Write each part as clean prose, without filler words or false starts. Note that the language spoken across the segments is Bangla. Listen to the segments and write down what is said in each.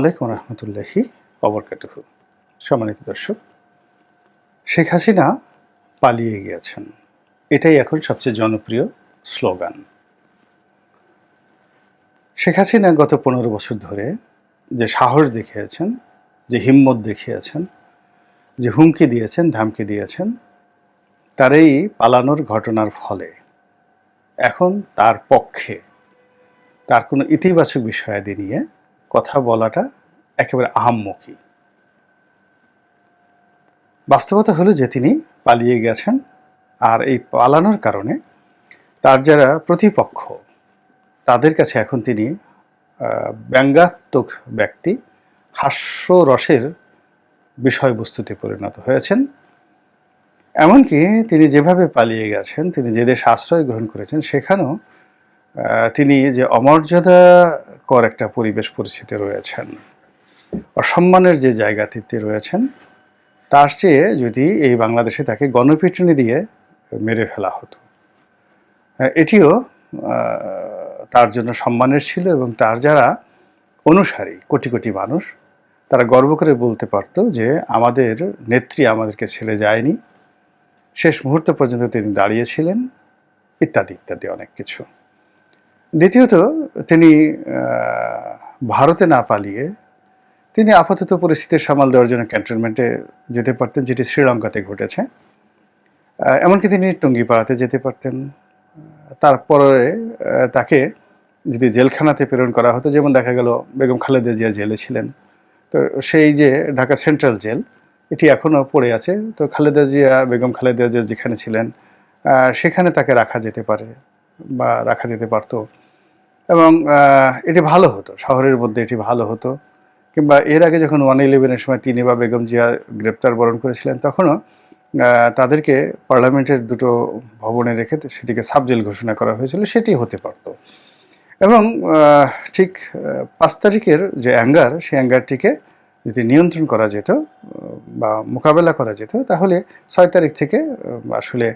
আলাইকুম রহমতুল্লাহি ওয়াবারাকাতুহু। সম্মানিত দর্শক, শেখ হাসিনা পালিয়ে গিয়েছেন, এটাই এখন সবচেয়ে জনপ্রিয় স্লোগান। শেখ হাসিনা গত 15 বছর ধরে যে সাহস দেখিয়েছেন, যে হিম্মত দেখিয়েছেন, যে হুমকি দিয়েছেন, ধামকি দিয়েছেন, তার এই পালানোর ঘটনার ফলে এখন তার পক্ষে তার কোনো ইতিবাচক বিষয়াদি নিয়ে কথা বলাটা একেবারে আহাম্মকি। বাস্তবতা হলো যে তিনি পালিয়ে গেছেন, আর এই পালানোর কারণে তার যারা প্রতিপক্ষ তাদের কাছে এখন তিনি ব্যঙ্গাত্মক ব্যক্তি, হাস্যরসের বিষয়বস্তুতে পরিণত হয়েছেন। এমনকি তিনি যেভাবে পালিয়ে গেছেন, তিনি যে দেশে আশ্রয় গ্রহণ করেছেন, সেখানেও তিনি যে অমর্যাদাকর একটা পরিবেশ পরিস্থিতি রয়েছেন, অসম্মানের যে জায়গাটিতে রয়েছেন, তার চেয়ে যদি এই বাংলাদেশে তাকে গণপিটুনি দিয়ে মেরে ফেলা হতো, এটিও তার জন্য সম্মানের ছিল। এবং তার যারা অনুসারী কোটি কোটি মানুষ, তারা গর্ব করে বলতে পারত যে আমাদের নেত্রী আমাদেরকে ছেড়ে যায়নি, শেষ মুহূর্ত পর্যন্ত তিনি দাঁড়িয়েছিলেন, ইত্যাদি ইত্যাদি অনেক কিছু। দ্বিতীয়ত, তিনি ভারতে না পালিয়ে তিনি আপাতত পরিস্থিতির সামাল দেওয়ার জন্য ক্যান্টনমেন্টে যেতে পারতেন, যেটি শ্রীলঙ্কাতে ঘটেছে। এমনকি তিনি টঙ্গিপাড়াতে যেতে পারতেন। তারপরে তাকে যদি জেলখানাতে প্রেরণ করা হতো, যেমন দেখা গেল বেগম খালেদা জিয়া জেলে ছিলেন, তো সেই যে ঢাকা সেন্ট্রাল জেল, এটি এখনও পড়ে আছে। তো খালেদা জিয়া, বেগম খালেদা জিয়া যেখানে ছিলেন সেখানে তাকে রাখা যেতে পারে বা রাখা যেতে পারতো, এবং এটি ভালো হতো, শহরের মধ্যে এটি ভালো হতো। কিংবা এর আগে যখন 1/11-এর সময় তিনি বা বেগম জিয়া গ্রেপ্তার বরণ করেছিলেন, তখনও তাদেরকে পার্লামেন্টের দুটো ভবনে রেখে সেটিকে সাবজেল ঘোষণা করা হয়েছিল, সেটি হতে পারত। এবং ঠিক 5 তারিখের যে অ্যাঙ্গার, সেই অ্যাঙ্গারটিকে যদি নিয়ন্ত্রণ করা যেত বা মোকাবেলা করা যেত, তাহলে 6 তারিখ থেকে আসলে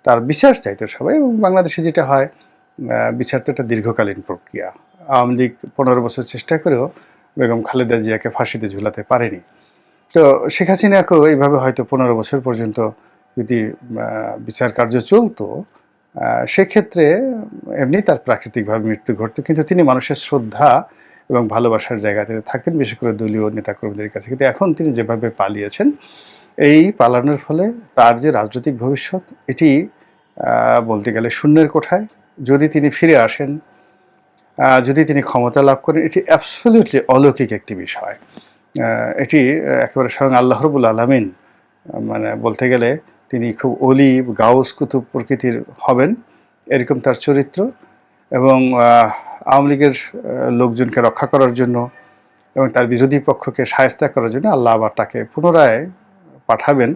তার বিচার চাইতো সবাই। এবং বাংলাদেশে যেটা হয়, বিচার তো একটা দীর্ঘকালীন প্রক্রিয়া। আওয়ামী লীগ 15 বছর চেষ্টা করেও বেগম খালেদা জিয়াকে ফাঁসিতে ঝুলাতে পারেনি। তো শেখ হাসিনাকেও এইভাবে হয়তো 15 বছর পর্যন্ত যদি বিচার কার্য চলতো, সেক্ষেত্রে এমনি তার প্রাকৃতিকভাবে মৃত্যু ঘটতো, কিন্তু তিনি মানুষের শ্রদ্ধা এবং ভালোবাসার জায়গাতে থাকতেন, বিশেষ করে দলীয় নেতাকর্মীদের কাছে। কিন্তু এখন তিনি যেভাবে পালিয়েছেন, এই পালানোর ফলে তার যে রাজনৈতিক ভবিষ্যৎ, এটি বলতে গেলে শূন্যের কোঠায়। যদি তিনি ফিরে আসেন, যদি তিনি ক্ষমতা লাভ করেন, এটি অ্যাবসলিউটলি অলৌকিক একটি বিষয়। এটি একেবারে স্বয়ং আল্লাহ রাব্বুল আলামিন, মানে বলতে গেলে তিনি খুব অলি, গাউস, কুতুব প্রকৃতির হবেন, এরকম তার চরিত্র। এবং আওয়ামী লীগের লোকজনকে রক্ষা করার জন্য এবং তার বিরোধী পক্ষকে শায়েস্তা করার জন্য আল্লাহ আবার তাকে পুনরায় পাঠাবেন।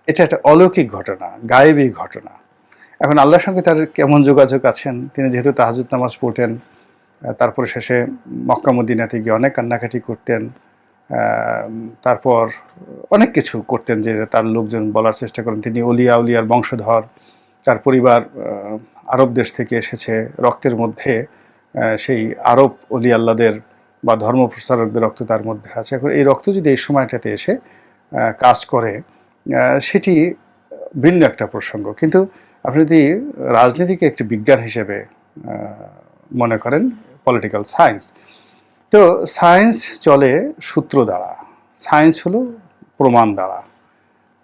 এটা একটা অলৌকিক ঘটনা, গায়েবী ঘটনা। এখন আল্লাহর সঙ্গে তার কেমন যোগাযোগ আছেন, তিনি যেহেতু তাহাজ্জুদ নামাজ পড়তেন, তারপরে শেষে মক্কা মদিনাতে গিয়ে অনেক কান্নাকাটি করতেন, তারপর অনেক কিছু করতেন যে তার লোকজন বলার চেষ্টা করেন তিনি অলিয়া উলিয়ার বংশধর, তার পরিবার আরব দেশ থেকে এসেছে, রক্তের মধ্যে সেই আরব অলি আল্লাদের বা ধর্ম প্রচারকদের রক্ত তার মধ্যে আছে। এখন এই রক্ত যদি এই সময়টাতে এসে কাজ করে, সেটি ভিন্ন একটা প্রসঙ্গ। কিন্তু আপনি যদি রাজনীতিকে একটি বিজ্ঞান হিসেবে মনে করেন, পলিটিক্যাল সায়েন্স, তো সায়েন্স চলে সূত্র দ্বারা, সায়েন্স হলো প্রমাণ দ্বারা।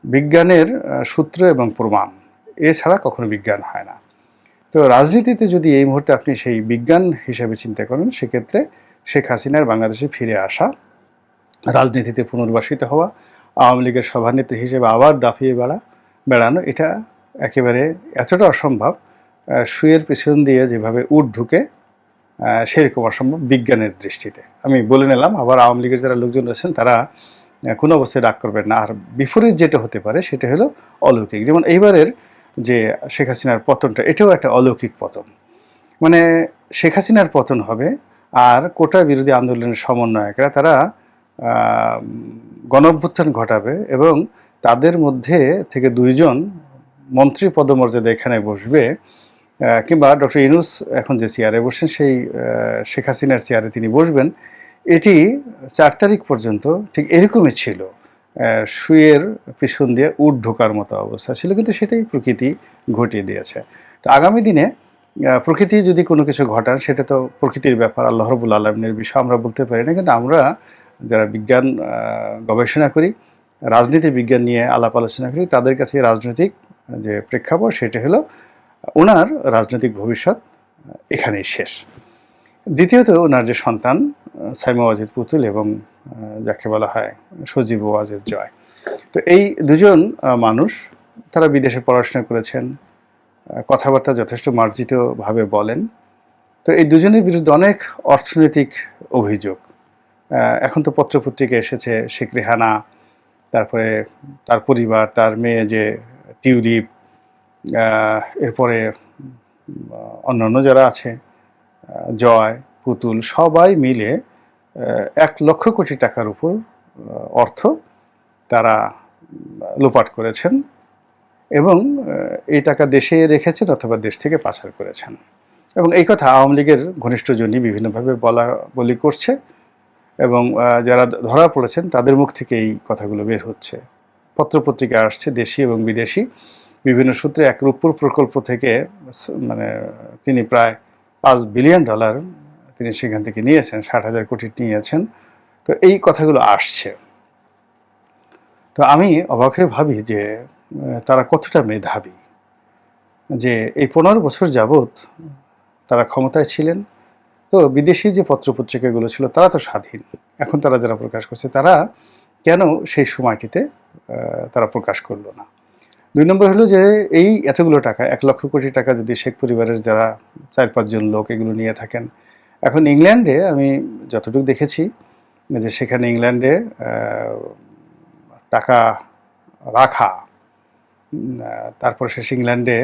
বিজ্ঞানের সূত্র এবং প্রমাণ এছাড়া কখনো বিজ্ঞান হয় না। তো রাজনীতিতে যদি এই মুহূর্তে আপনি সেই বিজ্ঞান হিসেবে চিন্তা করেন, সেক্ষেত্রে শেখ হাসিনার বাংলাদেশে ফিরে আসা, রাজনীতিতে পুনর্বাসিত হওয়া, আওয়ামী লীগের সভানেত্রী হিসেবে আবার দাপিয়ে বেড়ানো, এটা একেবারে এতটা অসম্ভব, শুয়ের পিছন দিয়ে যেভাবে উট ঢুকে সেরকম অসম্ভব বিজ্ঞানের দৃষ্টিতে। আমি বলে নিলাম, আবার আওয়ামী লীগের যারা লোকজন রয়েছেন তারা কোনো অবস্থায় রাগ করবেন না। আর বিপরীত যেটা হতে পারে সেটা হলো অলৌকিক। যেমন এইবারের যে শেখ হাসিনার পতনটা, এটাও একটা অলৌকিক পতন। মানে শেখ হাসিনার পতন হবে, আর কোটা বিরোধী আন্দোলনের সমন্বয়করা তারা গণঅভ্যুত্থান ঘটাবে, এবং তাদের মধ্যে থেকে 2 জন মন্ত্রী পদমর্যাদা এখানে বসবে, কিংবা ডক্টর ইউনূস এখন যে চেয়ারে বসেন সেই শেখ হাসিনার চেয়ারে তিনি বসবেন। এটি 4 তারিখ পর্যন্ত ঠিক এরকমই ছিল। শুয়ের পিছন দিয়ে উট ঢোকার মতো অবস্থা ছিল, কিন্তু সেটাই প্রকৃতি ঘটিয়ে দিয়েছে। তো আগামী দিনে প্রকৃতি যদি কোনো কিছু ঘটান, সেটা তো প্রকৃতির ব্যাপার, আল্লাহ রাব্বুল আলামিনের বিষয় আমরা বলতে পারি না। কিন্তু আমরা যারা বিজ্ঞান গবেষণা করি, রাজনীতি বিজ্ঞান নিয়ে আলাপ আলোচনা করি, তাদের কাছে রাজনৈতিক যে প্রেক্ষাপট সেটা হলো ওনার রাজনৈতিক ভবিষ্যৎ এখানেই শেষ। দ্বিতীয়ত ওনার যে সন্তান সাইমা ওয়াজেদ পুতুল এবং যাকে বলা হয় সজীব ওয়াজেদ জয়, তো এই দুজন মানুষ, তারা বিদেশে পড়াশোনা করেছেন, কথাবার্তা যথেষ্ট মার্জিতভাবে বলেন। তো এই দুজনের বিরুদ্ধে অনেক অর্থনৈতিক অভিযোগ। এখন তো পত্রপত্রিকা এসেছে, শেখ রেহানা, তারপরে তার পরিবার, তার মেয়ে যে টিউলিপ, এরপরে অন্যান্য যারা আছে, জয়, পুতুল, সবাই মিলে 1 লক্ষ কোটি টাকার উপর অর্থ তারা লোপাট করেছেন এবং এই টাকা দেশে রেখেছেন অথবা দেশ থেকে পাচার করেছেন। এবং এই কথা আওয়ামী লীগের ঘনিষ্ঠজনই বিভিন্নভাবে বলা বলি করছে এবং যারা ধরা পড়েছেন তাদের মুখ থেকে এই কথাগুলো বের হচ্ছে। পত্রপত্রিকা আসছে দেশি এবং বিদেশি বিভিন্ন সূত্রে। এক রূপপুর প্রকল্প থেকে মানে তিনি প্রায় $5 বিলিয়ন তিনি সেখান থেকে নিয়েছেন, 60,000 কোটি নিয়েছেন। তো এই কথাগুলো আসছে। তো আমি অবাক হয়ে ভাবি যে তারা কতটা মেধাবী, যে এই 15 বছর যাবৎ তারা ক্ষমতায় ছিলেন। তো বিদেশি যে পত্রপত্রিকাগুলো ছিল তারা তো স্বাধীন, এখন তারা যারা প্রকাশ করছে তারা কেন সেই সময়টিতে তারা প্রকাশ করলো না? 2 নম্বর হলো যে এই এতগুলো টাকা, 1 লক্ষ কোটি টাকা যদি শেখ পরিবারের যারা 4-5 জন লোক এগুলো নিয়ে থাকেন, এখন ইংল্যান্ডে আমি যতটুকু দেখেছি যে সেখানে ইংল্যান্ডে টাকা রাখা, তারপর শেষ ইংল্যান্ডে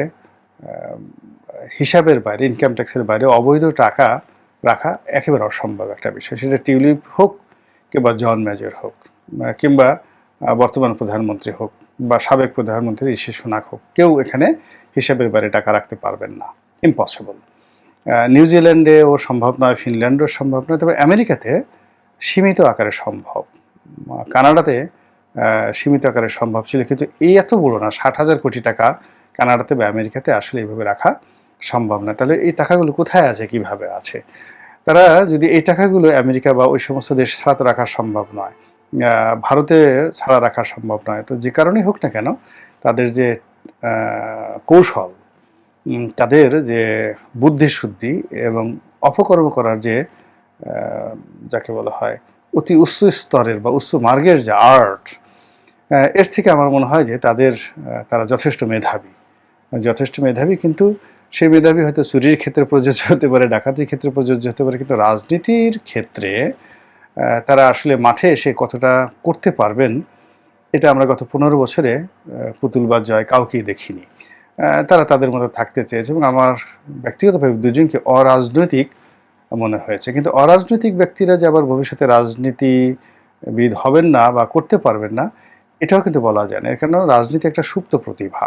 হিসাবের বাইরে, ইনকাম ট্যাক্সের বাইরে অবৈধ টাকা রাখা একেবারে অসম্ভব একটা বিষয়। সেটা টিউলিপ হোক কিংবা জন মেজর হোক, কিংবা বর্তমান প্রধানমন্ত্রী হোক বা সাবেক প্রধানমন্ত্রী ঋষি সুনাক হোক, কেউ এখানে হিসাবের বাইরে টাকা রাখতে পারবেন না, ইম্পসিবল। নিউজিল্যান্ডেও সম্ভব নয়, ফিনল্যান্ডেও সম্ভব নয়, তবে আমেরিকাতে সীমিত আকারে সম্ভব, কানাডাতে সীমিত আকারে সম্ভব ছিল, কিন্তু এই এত বড় না, 60,000 কোটি টাকা কানাডাতে বা আমেরিকাতে আসলে এইভাবে রাখা সম্ভব না। তাহলে এই টাকাগুলো কোথায় আছে, কিভাবে আছে? তারা যদি এই টাকাগুলো আমেরিকা বা ওই সমস্ত দেশ ছাড়া তো রাখা সম্ভব নয়, ভারতে ছাড়া রাখা সম্ভব নয়, তো যে কারণেই হোক না কেন তাদের যে কৌশল, তাদের যে বুদ্ধিশুদ্ধি এবং অপকর্ম করার যে যাকে বলা হয় অতি উচ্চ স্তরের বা উচ্চ মার্গের যে আর্ট, এর থেকে আমার মনে হয় যে তারা যথেষ্ট মেধাবী, যথেষ্ট মেধাবী। কিন্তু সেই মেধাবী হয়তো চুরির ক্ষেত্রে প্রযোজ্য হতে পারে, ডাকাতির ক্ষেত্রে প্রযোজ্য হতে পারে, কিন্তু রাজনীতির ক্ষেত্রে তারা আসলে মাঠে এসে কতটা করতে পারবেন, এটা আমরা গত 15 বছরে পুতুল বা জয় কাউকেই দেখিনি। তারা তাদের মতো থাকতে চেয়েছে এবং আমার ব্যক্তিগতভাবে দুজনকে অরাজনৈতিক মনে হয়েছে। কিন্তু অরাজনৈতিক ব্যক্তিরা যে আবার ভবিষ্যতে রাজনীতিবিদ হবেন না বা করতে পারবেন না, এটাও কিন্তু বলা যায় না। এর কারণ রাজনীতি একটা সুপ্ত প্রতিভা,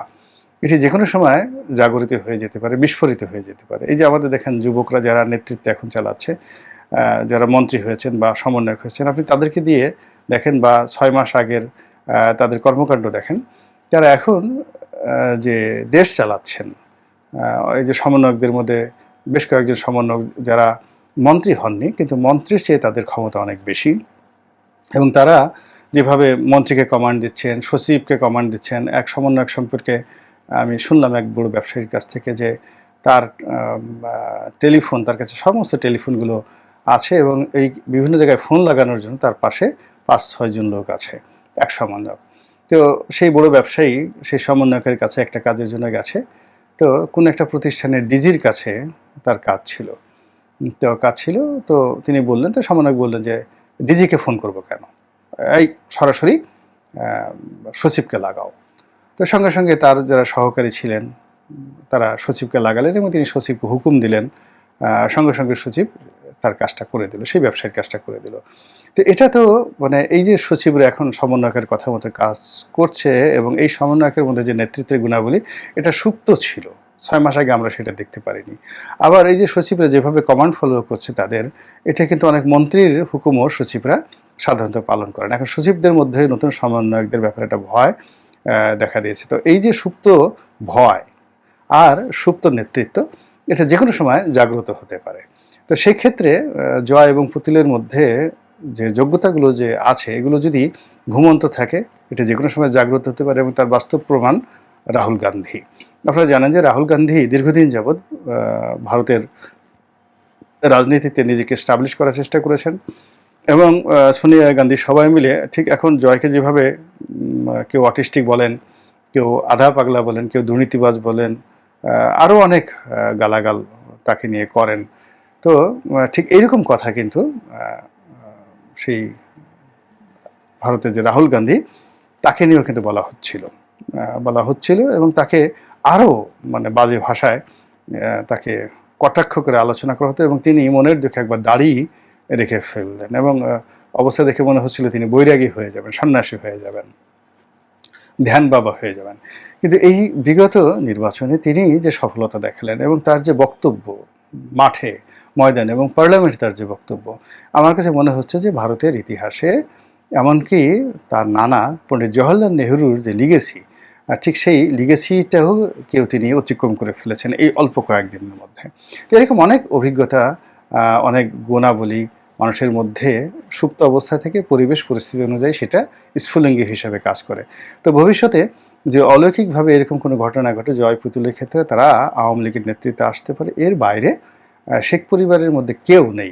এটি যে কোনো সময় জাগরিত হয়ে যেতে পারে, বিস্ফোরিত হয়ে যেতে পারে। এই যে আমাদের দেখেন যুবকরা যারা নেতৃত্বে এখন চালাচ্ছে, যারা মন্ত্রী হয়েছেন বা সমন্বয়ক হয়েছেন, আপনি তাদেরকে দিয়ে দেখেন বা 6 মাস আগের তাদের কর্মকাণ্ড দেখেন, তারা এখন যে দেশ চালাচ্ছেন, এই যে সমন্বয়কদের মধ্যে বেশ কয়েকজন সমন্বয়ক যারা মন্ত্রী হননি, কিন্তু মন্ত্রীর চেয়ে তাদের ক্ষমতা অনেক বেশি এবং তারা যেভাবে মন্ত্রীকে কমান্ড দিচ্ছেন, সচিবকে কমান্ড দিচ্ছেন। এক সমন্বয়ক সম্পর্কে আমি শুনলাম এক বড় ব্যবসায়ীর কাছ থেকে যে তার টেলিফোন, তার কাছে সমস্ত টেলিফোনগুলো আছে এবং এই বিভিন্ন জায়গায় ফোন লাগানোর জন্য তার পাশে 5-6 জন লোক আছে, এক সমন্বয়ক। তো সেই বড় ব্যবসায়ী সেই সমন্বয়কের কাছে একটা কাজের জন্য গেছে, তো কোনো একটা প্রতিষ্ঠানের ডিজির কাছে তার কাজ ছিল। তো তিনি বললেন, তো সমন্বয়ক বললেন যে ডিজিকে ফোন করবো কেন, এই সরাসরি সচিবকে লাগাও। তো সঙ্গে সঙ্গে তার যারা সহকারী ছিলেন তারা সচিবকে লাগালেন এবং তিনি সচিবকে হুকুম দিলেন, সঙ্গে সঙ্গে সচিব তার কাজটা করে দিল, সেই ব্যবসায়ীর কাজটা করে দিল। তো এটা তো মানে এই যে সচিবরা এখন সমন্বয়কের কথা মতো কাজ করছে এবং এই সমন্বয়কের মধ্যে যে নেতৃত্বের গুণাবলী, এটা সুপ্ত ছিল 6 মাস আগে আমরা সেটা দেখতে পারিনি। আবার এই যে সচিবরা যেভাবে কমান্ড ফলো করছে তাদের, এটা কিন্তু অনেক মন্ত্রীর হুকুমও সচিবরা সাধারণত পালন করেন। এখন সচিবদের মধ্যে নতুন সমন্বয়কদের ব্যাপারে একটা ভয় দেখা দিয়েছে। তো এই যে সুপ্ত ভয় আর সুপ্ত নেতৃত্ব, এটা যে কোনো সময় জাগ্রত হতে পারে। তো সেই ক্ষেত্রে জয় এবং পুতুলের মধ্যে যে যোগ্যতাগুলো যে আছে, এগুলো যদি ঘুমন্ত থাকে, এটা যে কোনো সময় জাগ্রত হতে পারে, এবং তার বাস্তব প্রমাণ রাহুল গান্ধী। আপনারা জানেন যে রাহুল গান্ধী দীর্ঘদিন যাবৎ ভারতের রাজনীতিতে নিজেকে এস্টাবলিশ করার চেষ্টা করেছেন, এবং সোনিয়া গান্ধী সবাই মিলে ঠিক এখন জয়কে যেভাবে কেউ অটিস্টিক বলেন, কেউ আধা পাগলা বলেন, কেউ দুর্নীতিবাজ বলেন, আরও অনেক গালাগাল তাকে নিয়ে করেন। তো ঠিক এইরকম কথা কিন্তু সেই ভারতের যে রাহুল গান্ধী, তাকে নিয়েও কিন্তু বলা হচ্ছিল, এবং তাকে আরও মানে বাজে ভাষায় তাকে কটাক্ষ করে আলোচনা করা হতো, এবং তিনি মনের দুঃখে একবার দাড়ি রেখে ফেললেন, এবং অবস্থা দেখে মনে হচ্ছিল তিনি বৈরাগী হয়ে যাবেন, সন্ন্যাসী হয়ে যাবেন, ধ্যান বাবা হয়ে যাবেন। কিন্তু এই বিগত নির্বাচনে তিনি যে সফলতা দেখালেন, এবং তার যে বক্তব্য মাঠে, ময়দানে এবং পার্লামেন্টে তার যে বক্তব্য, আমার কাছে মনে হচ্ছে যে ভারতের ইতিহাসে, এমনকি তার নানা পণ্ডিত জওহরলাল নেহরুর যে লিগেসি, ঠিক সেই লিগেসিটাও তিনি অতিক্রম করে ফেলেছেন এই অল্প কয়েকদিনের মধ্যে। এরকম অনেক অভিজ্ঞতা, অনেক গুণাবলী মানুষের মধ্যে সুপ্ত অবস্থা থেকে পরিবেশ পরিস্থিতি অনুযায়ী সেটা স্ফুলিঙ্গি হিসেবে কাজ করে। তো ভবিষ্যতে যে অলৌকিকভাবে এরকম কোনো ঘটনা ঘটে জয় পুতুলের ক্ষেত্রে, তারা আওয়ামী লীগের নেতৃত্বে আসতে পারে, এর বাইরে শেখ পরিবারের মধ্যে কেউ নেই।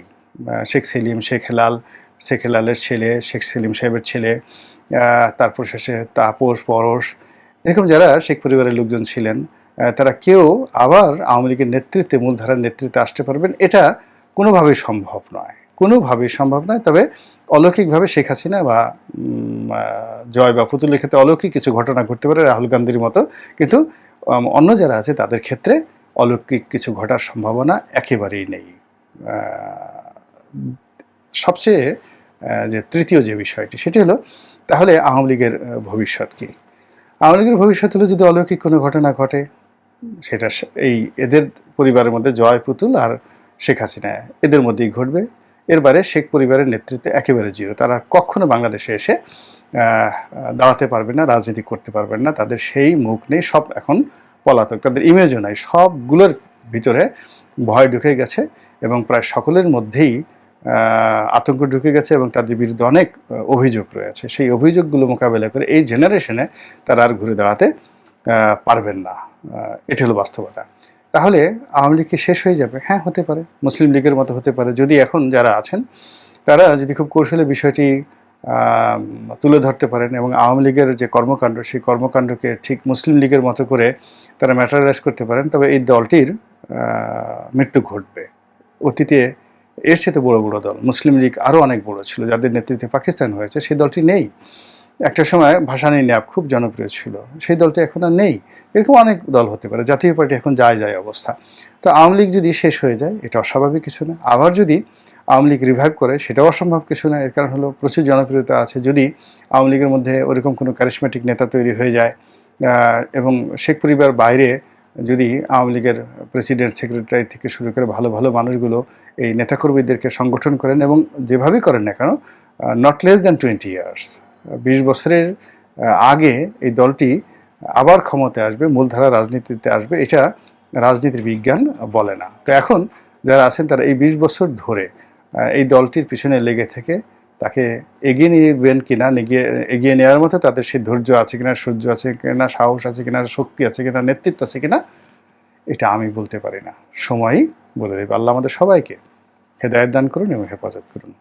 শেখ সেলিম, শেখ হেলালের ছেলে, শেখ সেলিম সাহেবের ছেলে, তারপর শেষে তাপস, পরশ, এরকম যারা শেখ পরিবারের লোকজন ছিলেন, তারা কেউ আবার আওয়ামী লীগের নেতৃত্বে, মূলধারার নেতৃত্বে আসতে পারবেন, এটা কোনোভাবেই সম্ভব নয়। তবে অলৌকিকভাবে শেখ হাসিনা বা জয় বা পুতুলের ক্ষেত্রে অলৌকিক কিছু ঘটনা ঘটতে পারে রাহুল গান্ধীর মতো, কিন্তু অন্য যারা আছে তাদের ক্ষেত্রে অলৌকিক কিছু ঘটার সম্ভাবনা একেবারেই নেই। সবচেয়ে যে তৃতীয় যে বিষয়টি, সেটি হলো তাহলে আওয়ামী লীগের ভবিষ্যৎ কি? আওয়ামী লীগের ভবিষ্যৎ হলো, যদি অলৌকিক কোনো ঘটনা ঘটে, সেটা এই এদের পরিবারের মধ্যে জয় পুতুল আর শেখ হাসিনা, এদের মধ্যেই ঘটবে। এর বাইরে শেখ পরিবারের নেতৃত্বে একেবারে জিরো। তারা কখনো বাংলাদেশে এসে দাঁড়াতে পারবেন না, রাজনীতি করতে পারবেন না, তাদের সেই মুখ নেই, সব এখন পলাতক, তাদের ইমেজও নাই, সবগুলোর ভিতরে ভয় ঢুকে গেছে, এবং প্রায় সকলের মধ্যেই আতঙ্ক ঢুকে গেছে, এবং তাদের বিরুদ্ধে অনেক অভিযোগ রয়েছে। সেই অভিযোগগুলো মোকাবেলা করে এই জেনারেশনে তারা আর ঘুরে দাঁড়াতে পারবেন না। এটা হলো বাস্তবতা। তাহলে আওয়ামী লীগ কি শেষ হয়ে যাবে? হ্যাঁ, হতে পারে, মুসলিম লীগের মতো হতে পারে, যদি এখন যারা আছেন তারা যদি খুব কৌশলে বিষয়টি তুলে ধরতে পারেন, এবং আওয়ামী লীগের যে কর্মকাণ্ড, সেই কর্মকাণ্ডকে ঠিক মুসলিম লীগের মতো করে তারা ম্যাটারাইজ করতে পারেন, তবে এই দলটির মৃত্যু ঘটবে। অতীতে এর চেয়ে বড় বড় দল, মুসলিম লীগ আরও অনেক বড় ছিল, যাদের নেতৃত্বে পাকিস্তান হয়েছে, সেই দলটি নেই। একটা সময় ভাসানী ন্যাপ খুব জনপ্রিয় ছিল, সেই দলটি এখন আর নেই। এরকম অনেক দল হতে পারে, জাতীয় পার্টি এখন যায় অবস্থা। তো আওয়ামী লীগ যদি শেষ হয়ে যায়, এটা অস্বাভাবিক কিছু না। আবার যদি আওয়ামী লীগ রিভাইভ করে, সেটাও অসম্ভব কিছু না। এর কারণ হলো প্রচুর জনপ্রিয়তা আছে। যদি আওয়ামী লীগের মধ্যে ওরকম কোনো ক্যারিসমেটিক নেতা তৈরি হয়ে যায়, এবং শেখ পরিবার বাইরে যদি আওয়ামী লীগের প্রেসিডেন্ট, সেক্রেটারি থেকে শুরু করে ভালো ভালো মানুষগুলো এই নেতাকর্মীদেরকে সংগঠন করেন, এবং যেভাবেই করেন না কেন, নট লেস দ্যান 20 ইয়ার্স, 20 বছরের আগে এই দলটি আবার ক্ষমতায় আসবে, মূলধারা রাজনীতিতে আসবে, এটা রাজনীতির বিজ্ঞান বলে না। তো এখন যারা আছেন তারা এই 20 বছর ধরে এই দলটির পিছনে লেগে থেকে তাকে এগিয়ে নেবেন কিনা, এগিয়ে নেওয়ার মতো তাদের সেই ধৈর্য আছে কিনা, সহ্য আছে কিনা, সাহস আছে কিনা, শক্তি আছে কিনা, নেতৃত্ব আছে কিনা, এটা আমি বলতে পারি না। সময়ই বলে দেবে। আল্লাহ আমাদের সবাইকে হেদায়েত দান করুন এবং হেফাজত করুন।